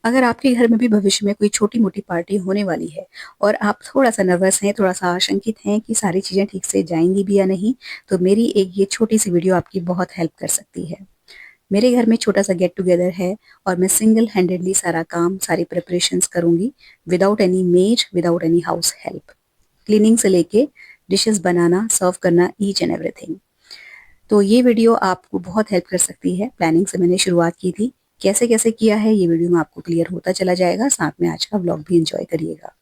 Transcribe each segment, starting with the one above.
अगर आपके घर में भी भविष्य में कोई छोटी-मोटी पार्टी होने वाली है और आप थोड़ा-सा नर्वस हैं, थोड़ा-सा आशंकित हैं कि सारी चीज़ें ठीक से जाएँगी भी या नहीं, तो मेरी एक ये छोटी-सी वीडियो आपकी बहुत हेल्प कर सकती है। मेरे घर में छोटा-सा गेट टुगेदर है और मैं सिंगल हैंडेडली सारा काम, सारी प्रिपरेशंस करूँगी without any made, without any house help. Cleaning से लेके डिशेज़ बनाना, सर्व करना, ईच एंड एवरीथिंग। तो ये वीडियो आपको बहुत हेल्प कर सकती है। प्लानिंग से मैंने शुरुआत की थी। कैसे-कैसे किया है ये वीडियो में आपको क्लियर होता चला जाएगा। साथ में आज का व्लॉग भी एन्जॉय करिएगा।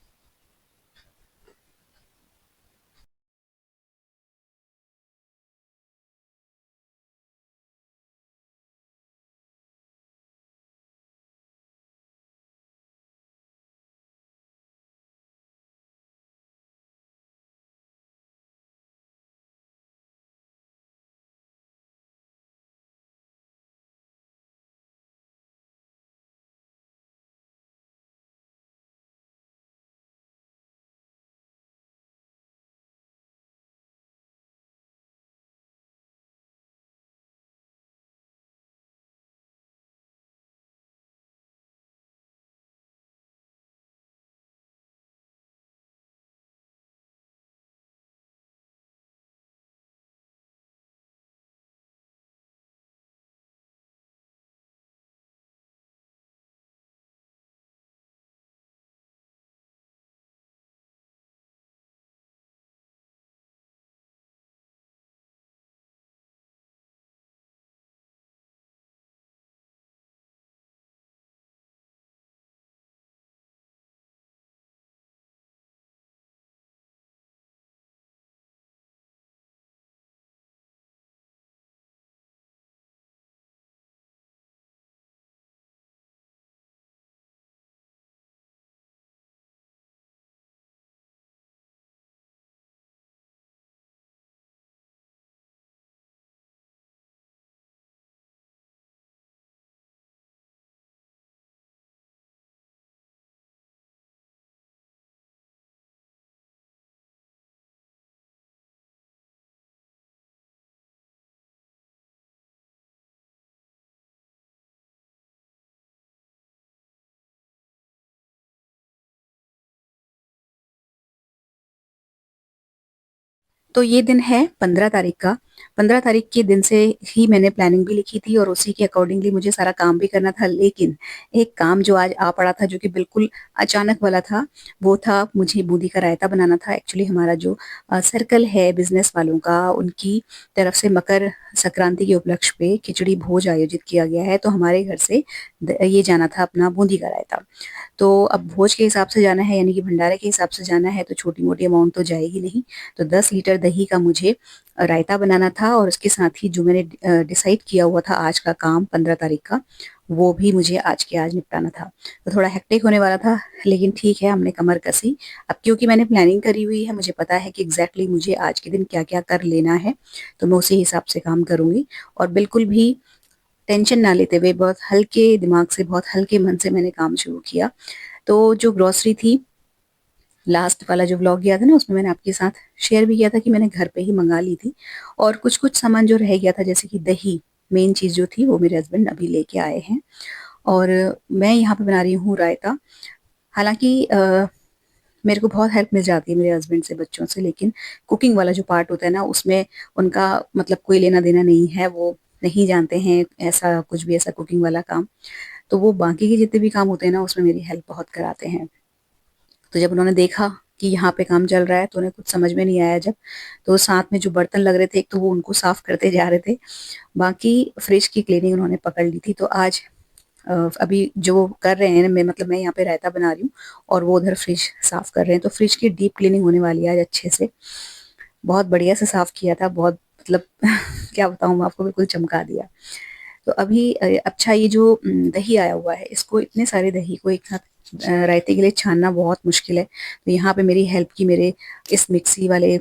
तो ये दिन है 15 तारीख का। 15 तारीख के दिन से ही मैंने प्लानिंग भी लिखी थी और उसी के अकॉर्डिंगली मुझे सारा काम भी करना था। लेकिन एक काम जो आज आ पड़ा था, जो कि बिल्कुल अचानक वाला था, वो था मुझे बूंदी का रायता बनाना था। एक्चुअली हमारा जो सर्कल है बिज़नेस वालों का, उनकी तरफ से मकर संक्रांति के उपलक्ष्य पे खिचड़ी भोज आयोजित किया गया है। तो हमारे घर से ये जाना था अपना बूंदी का रायता। तो अब भोज के हिसाब से जाना है, यानी कि भंडारे के हिसाब से जाना है, तो छोटी-मोटी अमाउंट तो जाएगी नहीं। तो 10 लीटर दही का मुझे रायता बनाना था और उसके साथ ही जो मैंने डिसाइड किया हुआ था आज का काम 15 तारीख का, वो भी मुझे आज के आज निपटाना था। तो थोड़ा हेक्टिक होने वाला था, लेकिन ठीक है, हमने कमर कसी। अब क्योंकि मैंने प्लानिंग करी हुई है, मुझे पता है कि एग्ज़ैक्टली मुझे आज के दिन क्या-क्या कर लेना है, तो मैं उसी हिसाब से काम करूँगी और बिल्कुल भी टेंशन ना लेते हुए बहुत हल्के दिमाग से, बहुत हल्के मन से मैंने काम शुरू किया। तो जो ग्रोसरी थी, लास्ट वाला जो व्लॉग गया था ना, उसमें मैंने आपके साथ शेयर भी किया था कि मैंने घर पे ही मँगा ली थी और कुछ-कुछ सामान जो रह गया था, जैसे कि दही, मेन चीज़ जो थी वो मेरे हस्बैंड अभी लेके आए हैं और मैं यहाँ पे बना रही हूँ रायता। हालाँकि मेरे को बहुत हेल्प मिल जाती है मेरे हस्बैंड से, बच्चों से, लेकिन कुकिंग वाला जो पार्ट होता है ना, उसमें उनका मतलब कोई लेना-देना नहीं है, वो नहीं जानते हैं ऐसा कुछ भी, ऐसा कुकिंग वाला काम। तो वो बाकी के जितने भी काम होते हैं ना, उसमें मेरी हेल्प बहुत कराते हैं। तो जब उन्होंने देखा कि यहाँ पे काम चल रहा है, तो उन्हें कुछ समझ में नहीं आया जब, तो साथ में जो बर्तन लग रहे थे, एक तो वो उनको साफ करते जा रहे थे, बाकी फ्रिज की क्लीनिंग उन्होंने पकड़ ली थी। तो आज अभी जो वो कर रहे हैं, मैं यहाँ पे रायता बना रही हूँ और वो उधर फ्रिज साफ कर रहे हैं। तो फ्रिज की डीप क्लीनिंग होने वाली है आज अच्छे से। बहुत बढ़िया से साफ किया था, बहुत मतलब क्या बताऊँ मैं आपको, बिल्कुल चमका दिया। तो अभी अच्छा, ये जो दही आया हुआ है, इसको, इतने सारे दही को एक साथ रायते के लिए छानना बहुत मुश्किल है। तो यहाँ पे मेरी हेल्प की मेरे इस मिक्सी वाले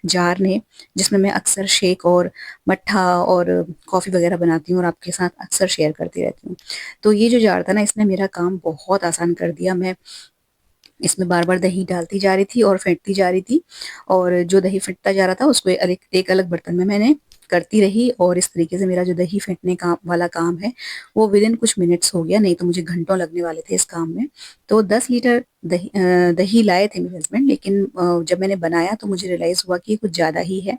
जार ने, जिसमें मैं अक्सर शेक और मट्ठा और कॉफ़ी वगैरह बनाती हूँ और आपके साथ अक्सर शेयर करती रहती हूँ। तो ये जो जार था ना, इसने मेरा काम बहुत आसान कर दिया। मैं इसमें बार-बार दही डालती जा रही थी और फेंटती जा रही थी और जो दही फेंटता जा रहा था उसको एक अलग बर्तन में मैंने करती रही और इस तरीके से मेरा जो दही फेंटने का वाला काम है, वो विदिन कुछ मिनट्स हो गया, नहीं तो मुझे घंटों लगने वाले थे इस काम में। तो 10 लीटर दही लाए थे मेरे हस्बैंड, लेकिन जब मैंने बनाया तो मुझे रियलाइज़ हुआ कि ये कुछ ज़्यादा ही है।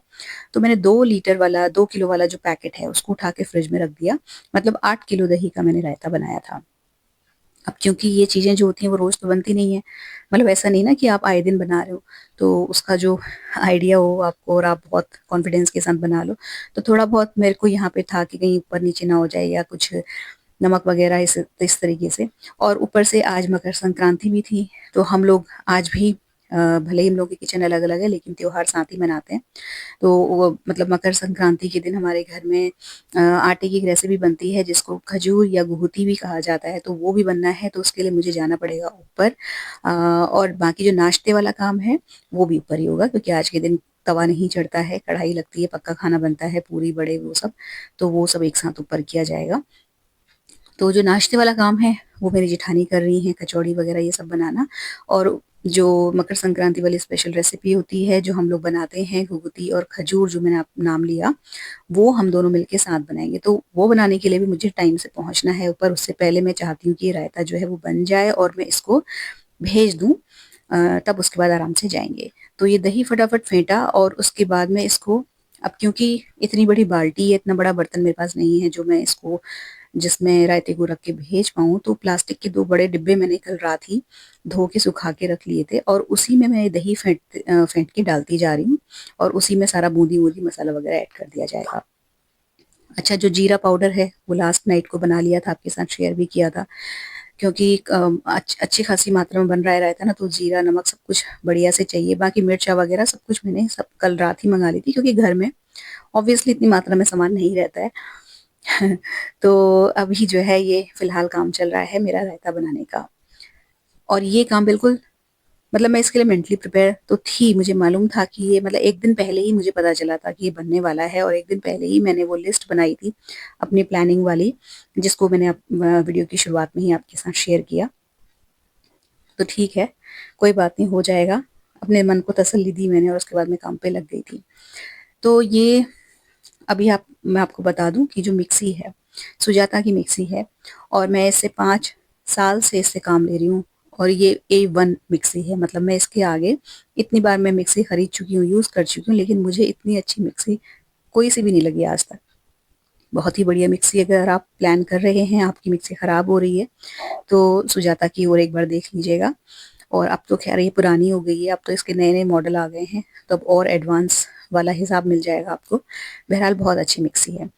तो मैंने 2 लीटर वाला 2 किलो वाला जो पैकेट है उसको उठा के फ्रिज में रख दिया। मतलब 8 किलो दही का मैंने रायता बनाया था। अब क्योंकि ये चीज़ें जो होती हैं वो रोज़ तो बनती नहीं हैं। मतलब ऐसा नहीं ना कि आप आए दिन बना रहे हो, तो उसका जो आइडिया हो आपको और आप बहुत कॉन्फिडेंस के साथ बना लो। तो थोड़ा बहुत मेरे को यहाँ पे था कि कहीं ऊपर-नीचे ना हो जाए या कुछ नमक वग़ैरह इस तरीके से। और ऊपर से आज मकर संक्रांति भी थी, तो हम लोग आज भी भले ही हम लोग की किचन अलग-अलग है लेकिन त्योहार साथ ही मनाते हैं। तो वो मतलब मकर संक्रांति के दिन हमारे घर में आटे की एक रेसिपी बनती है जिसको खजूर या गुहुती भी कहा जाता है, तो वो भी बनना है तो उसके लिए मुझे जाना पड़ेगा ऊपर। और बाकी जो नाश्ते वाला काम है, वो भी ऊपर ही होगा क्योंकि आज के दिन तवा नहीं चढ़ता है, कढ़ाई लगती है, पक्का खाना बनता है, पूरी, बड़े वो सब, तो वो सब एक साथ ऊपर किया जाएगा। तो जो नाश्ते वाला काम है, वो मेरी जेठानी कर रही हैं, कचौड़ी वगैरह ये सब बनाना और जो मकर संक्रांति वाली स्पेशल रेसिपी होती है, जो हम लोग बनाते हैं, घुघुती और खजूर जो मैंने आप नाम लिया, वो हम दोनों मिलके साथ बनाएँगे। तो वो बनाने के लिए भी मुझे टाइम से पहुँचना है ऊपर, उससे पहले मैं चाहती हूँ कि ये रायता जो है वो बन जाए और मैं इसको भेज दूँ तब उसके बाद आराम से जाएँगे। तो ये दही फटाफट फेंटा और उसके बाद में इसको अब क्योंकि इतनी बड़ी बाल्टी है, इतना बड़ा बर्तन मेरे पास नहीं है जो मैं इसको जिसमें रायते को रख के भेज पाऊँ, तो प्लास्टिक के 2 बड़े डिब्बे मैंने कल रात ही धो के सुखा के रख लिए थे और उसी में मैं दही फेंट के डालती जा रही हूँ और उसी में सारा बूंदी-वूंदी मसाला वगैरह ऐड कर दिया जाएगा। अच्छा जो जीरा पाउडर है, वो लास्ट नाइट को बना लिया था, आपके साथ शेयर भी किया था क्योंकि अच्छी खासी मात्रा में बन रहा है रायता ना, तो जीरा, नमक सब कुछ बढ़िया से चाहिए। बाकी मिर्चा वगैरह सब कुछ मैंने सब कल रात ही मँगा ली थी क्योंकि घर में ऑब्वियसली इतनी मात्रा में सामान नहीं रहता है। तो अभी जो है ये फ़िलहाल काम चल रहा है मेरा रायता बनाने का और ये काम बिल्कुल मतलब मैं इसके लिए मेंटली प्रिपेयर तो थी, मुझे मालूम था कि ये मतलब 1 दिन पहले ही मुझे पता चला था कि ये बनने वाला है और 1 दिन पहले ही मैंने वो लिस्ट बनाई थी अपनी प्लानिंग वाली, जिसको मैंने वीडियो की शुरुआत में ही आपके साथ शेयर किया। तो ठीक है, कोई बात नहीं हो जाएगा। अपने मन को तसल्ली दी मैंने और उसके बाद मैं काम पे लग गई थी। तो ये अभी आप मैं आपको बता दूँ कि जो मिक्सी है, सुजाता की मिक्सी है और मैं इससे 5 साल से इससे काम ले रही हूँ और ये A1 मिक्सी है। मतलब मैं इसके आगे इतनी बार मैं मिक्सी खरीद चुकी हूँ, यूज़ कर चुकी हूँ, लेकिन मुझे इतनी अच्छी मिक्सी कोई सी भी नहीं लगी आज तक। बहुत ही बढ़िया मिक्सी अगर आप प्लान कर रहे हैं, आपकी मिक्सी खराब हो रही है, तो सुजाता की ओर एक बार देख लीजिएगा। और अब तो ख़ैर ये पुरानी हो गई है, अब तो इसके नए-नए मॉडल आ गए हैं, तो अब और एडवांस वाला हिसाब मिल जाएगा आपको। बहरहाल बहुत अच्छी मिक्सी है।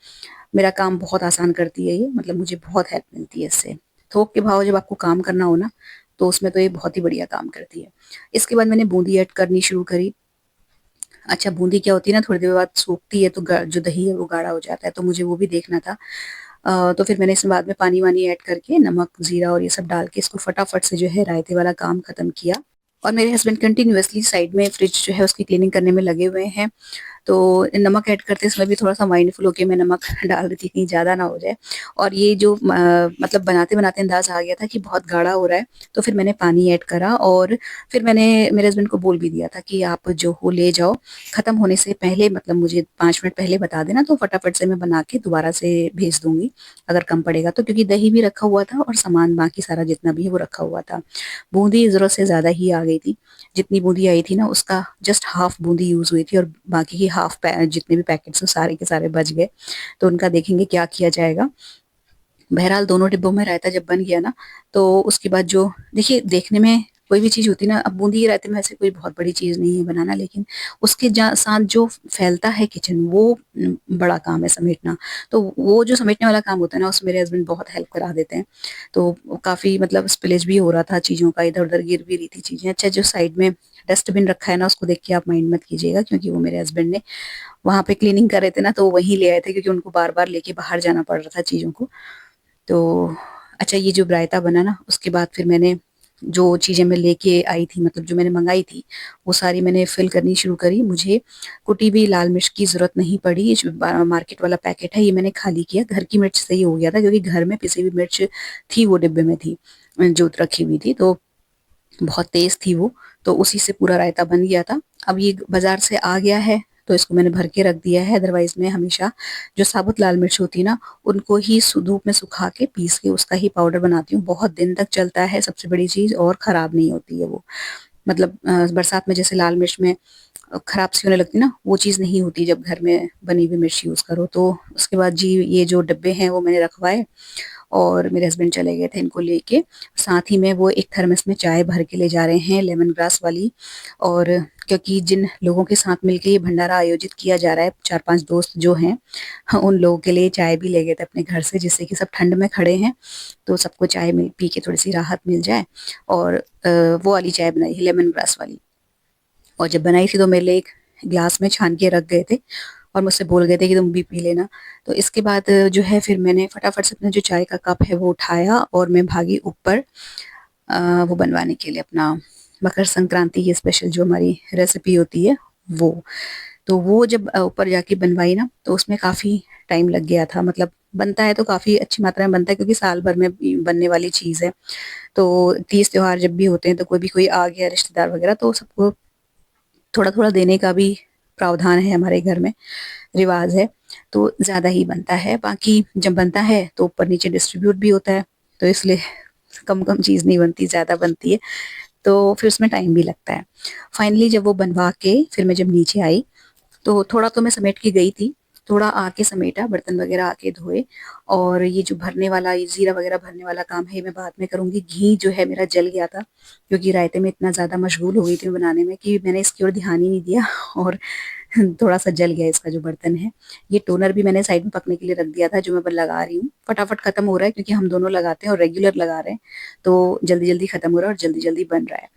मेरा काम बहुत आसान करती है ये, मतलब मुझे बहुत हेल्प मिलती है इससे। थोक के भाव जब आपको काम करना हो ना, तो उसमें तो ये बहुत ही बढ़िया काम करती है। इसके बाद मैंने बूंदी ऐड करनी शुरू करी। अच्छा बूंदी क्या होती है ना थोड़ी देर बाद सूखती है तो जो दही है वो गाढ़ा हो जाता है, तो मुझे वो भी देखना था। तो फिर मैंने इसमें बाद में पानी-वानी ऐड करके नमक, ज़ीरा और ये सब डाल के इसको फटाफट से जो है रायते वाला काम खत्म किया। और मेरे हस्बैंड कंटीन्यूअसली साइड में फ्रिज जो है उसकी क्लीनिंग करने में लगे हुए हैं। तो नमक ऐड करते समय भी थोड़ा-सा माइंडफुल होके मैं नमक डाल रही थी कहीं ज़्यादा ना हो जाए। और ये जो मतलब बनाते-बनाते अंदाज़ आ गया था कि बहुत गाढ़ा हो रहा है, तो फिर मैंने पानी ऐड करा और फिर मैंने मेरे हस्बैंड को बोल भी दिया था कि आप जो हो ले जाओ, ख़त्म होने से पहले मतलब मुझे 5 मिनट पहले बता देना तो फटाफट से मैं बना के दोबारा से भेज दूँगी, अगर कम पड़ेगा तो। क्योंकि दही भी रखा हुआ था और सामान बाकी सारा जितना भी है वो रखा हुआ था। बूंदी ज़रूरत से ज़्यादा ही आ गई थी। जितनी बूंदी आई थी ना उसका जस्ट हाफ बूंदी यूज़ हुई थी और बाकी की हाफ जितने भी पैकेट्स हैं सारे के सारे बच गए। तो उनका देखेंगे क्या किया जाएगा। बहरहाल दोनों डिब्बों में रायता जब बन गया ना, तो उसके बाद जो देखिए देखने में कोई भी चीज़ होती है ना, अब बूंदी के रायते में ऐसे कोई बहुत बड़ी चीज़ नहीं है बनाना, लेकिन उसके साथ जो फैलता है किचन वो बड़ा काम है समेटना। तो वो जो समेटने वाला काम होता है ना, उसमें मेरे हस्बैंड बहुत हेल्प करा देते हैं। तो काफ़ी मतलब स्पिलेज भी हो रहा था चीज़ों का, इधर-उधर गिर भी रही थी चीज़ें। अच्छा जो साइड में डस्टबिन रखा है ना, उसको देख के आप माइंड मत कीजिएगा क्योंकि वो मेरे हस्बैंड ने वहाँ पे क्लीनिंग कर रहे थे ना, तो वहीं ले आए थे क्योंकि उनको बार-बार लेके बाहर जाना पड़ रहा था चीज़ों को। तो अच्छा ये जो रायता बना ना उसके बाद फिर मैंने जो चीज़ें मैं लेके आई थी मतलब जो मैंने मँगाई थी, वो सारी मैंने फ़िल करनी शुरू करी। मुझे कुटी हुई लाल मिर्च की ज़रूरत नहीं पड़ी, ये जो मार्केट वाला पैकेट है ये मैंने खाली किया। घर की मिर्च से ही हो गया था क्योंकि घर में पिसी हुई मिर्च थी वो डिब्बे में थी, जो रखी हुई थी। तो बहुत तेज़ थी वो, तो उसी से पूरा रायता बन गया था। अब ये बाज़ार से आ गया है, तो इसको मैंने भर के रख दिया है, अदरवाइज़ मैं हमेशा जो साबुत लाल मिर्च होती है ना, उनको ही धूप में सुखा के पीस के उसका ही पाउडर बनाती हूँ। बहुत दिन तक चलता है, सबसे बड़ी चीज़, और ख़राब नहीं होती है वो। मतलब बरसात में जैसे लाल मिर्च में खराब सी होने लगती है ना, वो चीज़ नहीं होती जब घर में बनी हुई मिर्च यूज़ करो। तो उसके बाद जी ये जो डब्बे हैं वो मैंने रखवाए, और मेरे हस्बैंड चले गए थे इनको लेके। साथ ही में वो एक थर्मस में चाय भर के ले जा रहे हैं, लेमन ग्रास वाली। और क्योंकि जिन लोगों के साथ मिलके ये भंडारा आयोजित किया जा रहा है, 4-5 दोस्त जो हैं, उन लोगों के लिए चाय भी ले गए थे अपने घर से, जिससे कि सब ठंड में खड़े हैं, तो सबको चाय मिल पी के थोड़ी-सी राहत मिल जाए। और वो वाली चाय बनाई है, लेमन ग्रास वाली। और जब बनाई थी तो मेरे लिए एक ग्लास में छान के रख गए थे, और मुझसे बोल गए थे कि तुम भी पी लेना। तो इसके बाद जो है फिर मैंने फटाफट से अपना जो चाय का कप है वो उठाया, और मैं भागी ऊपर वो बनवाने के लिए अपना मकर संक्रांति की स्पेशल जो हमारी रेसिपी होती है वो। तो वो जब ऊपर जाके बनवाई ना, तो उसमें काफ़ी टाइम लग गया था। मतलब बनता है तो काफ़ी अच्छी मात्रा में बनता है, क्योंकि साल भर में बनने वाली चीज़ है। तो तीज त्योहार जब भी होते हैं तो कोई भी कोई आ गया रिश्तेदार वगैरह, तो सबको थोड़ा-थोड़ा देने का भी प्रावधान है हमारे घर में, रिवाज़ है, तो ज़्यादा ही बनता है। बाकी जब बनता है तो ऊपर-नीचे डिस्ट्रीब्यूट भी होता है, तो इसलिए कम-कम चीज़ नहीं बनती, ज़्यादा बनती है, तो फिर उसमें टाइम भी लगता है। फाइनली जब वो बनवा के फिर मैं जब नीचे आई, तो थोड़ा तो मैं समेट के गई थी, थोड़ा आके समेटा, बर्तन वगैरह आके धोए, और ये जो भरने वाला, ये ज़ीरा वगैरह भरने वाला काम है, ये मैं बाद में करूँगी। घी जो है मेरा जल गया था, क्योंकि रायते में इतना ज़्यादा मशगूल हो गई थी मैं बनाने में कि मैंने इसकी ओर ध्यान ही नहीं दिया, और थोड़ा-सा जल गया इसका जो बर्तन है। ये टोनर भी मैंने साइड में पकने के लिए रख दिया था, जो मैं अब लगा रही हूँ। फटाफट खत्म हो रहा है, क्योंकि हम दोनों लगाते हैं और रेगुलर लगा रहे हैं, तो जल्दी-जल्दी खत्म हो रहा है और जल्दी-जल्दी बन रहा है।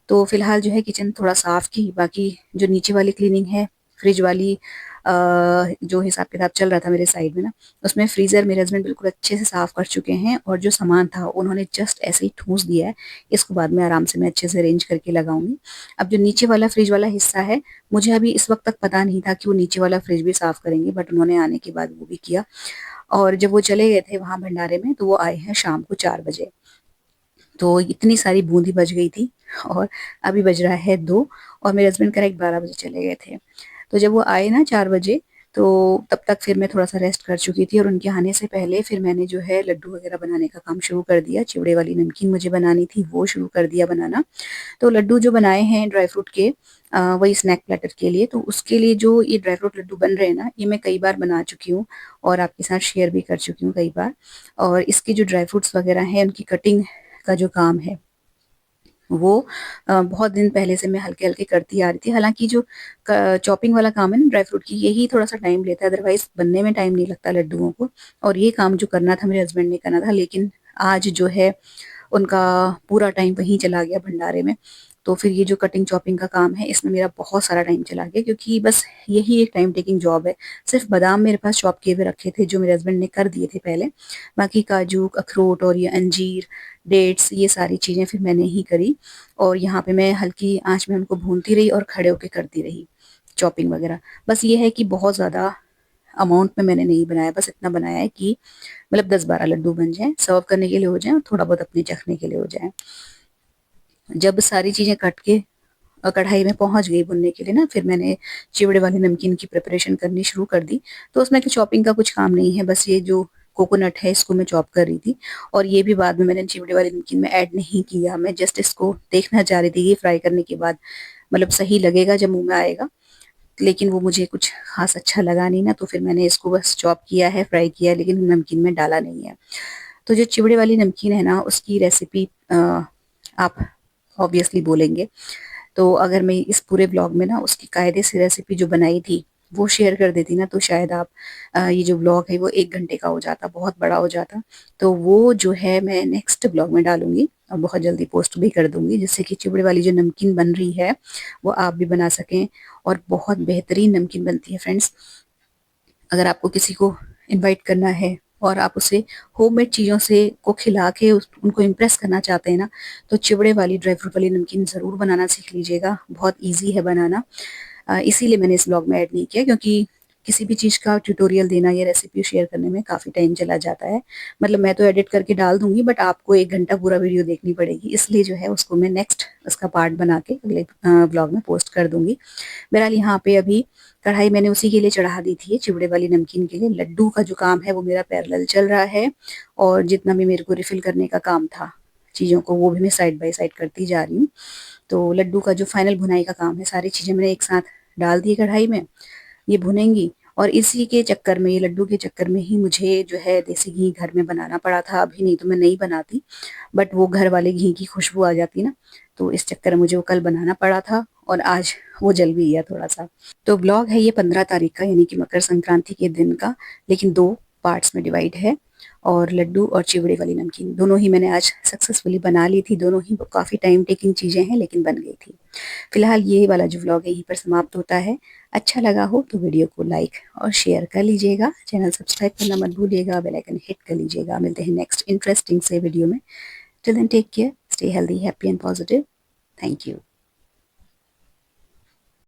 तो फिलहाल जो है किचन थोड़ा साफ की, बाकी जो नीचे वाली क्लीनिंग है, फ्रिज वाली जो हिसाब-किताब चल रहा था मेरे साइड में ना, उसमें फ्रीज़र मेरे हस्बैंड बिल्कुल अच्छे से साफ कर चुके हैं, और जो सामान था उन्होंने जस्ट ऐसे ही ठूँस दिया है। इसको बाद में आराम से मैं अच्छे से अरेंज करके लगाऊँगी। अब जो नीचे वाला फ्रिज वाला हिस्सा है, मुझे अभी इस वक़्त तक पता नहीं था कि वो नीचे वाला फ्रिज भी साफ करेंगे, बट उन्होंने आने के बाद वो भी किया। और जब वो चले गए थे वहाँ भंडारे में, तो वो आए हैं शाम को 4 बजे। तो इतनी सारी बूंदी बज गई थी, और अभी बज रहा है 2, और मेरे हस्बैंड करेक्ट 12 बजे चले गए थे। तो जब वो आए ना 4 बजे, तो तब तक फिर मैं थोड़ा-सा रेस्ट कर चुकी थी, और उनके आने से पहले फिर मैंने जो है लड्डू वगैरह बनाने का काम शुरू कर दिया। चिवड़े वाली नमकीन मुझे बनानी थी, वो शुरू कर दिया बनाना। तो लड्डू जो बनाए हैं ड्राई फ्रूट के, वही स्नैक प्लेटर के लिए, तो उसके लिए जो ये ड्राई फ्रूट लड्डू बन रहे हैं ना, ये मैं कई बार बना चुकी हूँ, और आपके साथ शेयर भी कर चुकी हूँ कई बार। और इसके जो ड्राई फ्रूट्स वगैरह हैं, उनकी कटिंग का जो काम है, वो बहुत दिन पहले से मैं हल्के-हल्के करती आ रही थी। हालाँकि जो क चॉपिंग वाला काम है ना ड्राई फ्रूट की, यही थोड़ा-सा टाइम लेता है, अदरवाइज़ बनने में टाइम नहीं लगता लड्डुओं को। और ये काम जो करना था मेरे हस्बैंड ने करना था, लेकिन आज जो है उनका पूरा टाइम वहीं चला गया भंडारे में। तो फिर ये जो कटिंग चॉपिंग का काम है, इसमें मेरा बहुत सारा टाइम चला गया, क्योंकि बस यही एक टाइम टेकिंग जॉब है। सिर्फ़ बादाम मेरे पास चॉप किए हुए रखे थे, जो मेरे हस्बैंड ने कर दिए थे पहले। बाकी काजू, अखरोट और ये अंजीर, डेट्स, ये सारी चीज़ें फिर मैंने ही करी, और यहाँ पे मैं हल्की आँच में उनको भूनती रही और खड़े होके करती रही, चॉपिंग वगैरह। बस ये है कि बहुत ज़्यादा अमाउंट में मैंने नहीं बनाया, बस इतना बनाया है कि मतलब 10-12 लड्डू बन जाएँ, सर्व करने के लिए हो जाएँ, और थोड़ा बहुत अपने चखने के लिए हो जाएँ। जब सारी चीज़ें कट के कढ़ाई में पहुँच गई भुनने के लिए ना, फिर मैंने चिवड़े वाली नमकीन की प्रिपरेशन करनी शुरू कर दी। तो उसमें तो चॉपिंग का कुछ काम नहीं है, बस ये जो कोकोनट है इसको मैं चॉप कर रही थी, और ये भी बाद में मैंने चिवड़े वाली नमकीन में ऐड नहीं किया। मैं जस्ट इसको देखना चाह रही थी कि फ्राई करने के बाद मतलब सही लगेगा जब मुँह में आएगा, लेकिन वो मुझे कुछ ख़ास अच्छा लगा नहीं ना, तो फिर मैंने इसको बस चॉप किया है, फ्राई किया है, लेकिन नमकीन में डाला नहीं है। तो जो चिवड़े वाली नमकीन है ना, उसकी रेसिपी आप ऑब्वियसली बोलेंगे, तो अगर मैं इस पूरे व्लॉग में ना उसकी कायदे से रेसिपी जो बनाई थी, वो शेयर कर देती ना, तो शायद आप ये जो व्लॉग है वो 1 घंटे का हो जाता, बहुत बड़ा हो जाता। तो वो जो है मैं नेक्स्ट व्लॉग में डालूँगी, और बहुत जल्दी पोस्ट भी कर दूँगी, जिससे कि चिवड़े वाली जो नमकीन बन रही है, वो आप भी बना सकें, और बहुत बेहतरीन नमकीन बनती है फ्रेंड्स। अगर आपको किसी को इनवाइट करना है, और आप उसे होममेड चीज़ों से को खिला के उनको इम्प्रेस करना चाहते हैं ना, तो चिवड़े वाली ड्राई फ्रूट वाली नमकीन ज़रूर बनाना सीख लीजिएगा। बहुत ईज़ी है बनाना। इसीलिए मैंने इस व्लॉग में ऐड नहीं किया, क्योंकि किसी भी चीज़ का ट्यूटोरियल देना या रेसिपी शेयर करने में काफ़ी टाइम चला जाता है। मतलब मैं तो एडिट करके डाल दूँगी, बट आपको 1 घंटा पूरा वीडियो देखनी पड़ेगी, इसलिए जो है उसको मैं नेक्स्ट उसका पार्ट बना के अगले व्लॉग में पोस्ट कर दूँगी। बहरहाल यहाँ पे अभी कढ़ाई मैंने उसी के लिए चढ़ा दी थी, चिवड़े वाली नमकीन के लिए। लड्डू का जो काम है वो मेरा पैरेलल चल रहा है, और जितना भी मेरे को रिफ़िल करने का काम था चीज़ों को, वो भी मैं साइड बाय साइड करती जा रही हूँ। तो लड्डू का जो फाइनल भुनाई का काम है, सारी चीज़ें मैंने एक साथ डाल दी कढ़ाई में, ये भुनेंगी। और इसी के चक्कर में, ये लड्डू के चक्कर में ही मुझे जो है देसी घी घर में बनाना पड़ा था अभी, नहीं तो मैं नहीं बनाती। बट वो घर वाले घी की खुशबू आ जाती ना, तो इस चक्कर में मुझे वो कल बनाना पड़ा था, और आज वो जल भी गया थोड़ा-सा। तो ब्लॉग है ये 15 तारीख का, यानी कि मकर संक्रांति के दिन का, लेकिन 2 पार्ट्स में डिवाइड है। और लड्डू और चिवड़े वाली नमकीन दोनों ही मैंने आज सक्सेसफुली बना ली थी। दोनों ही काफ़ी टाइम टेकिंग चीज़ें हैं, लेकिन बन गई थी। फिलहाल ये वाला जो व्लॉग है यहीं पर समाप्त होता है। अच्छा लगा हो तो वीडियो को लाइक और शेयर कर लीजिएगा। चैनल सब्सक्राइब करना मत भूलिएगा, बेल आइकन हिट कर लीजिएगा। मिलते हैं नेक्स्ट इंटरेस्टिंग से वीडियो में। Till then take care, stay healthy, happy and positive. Thank you.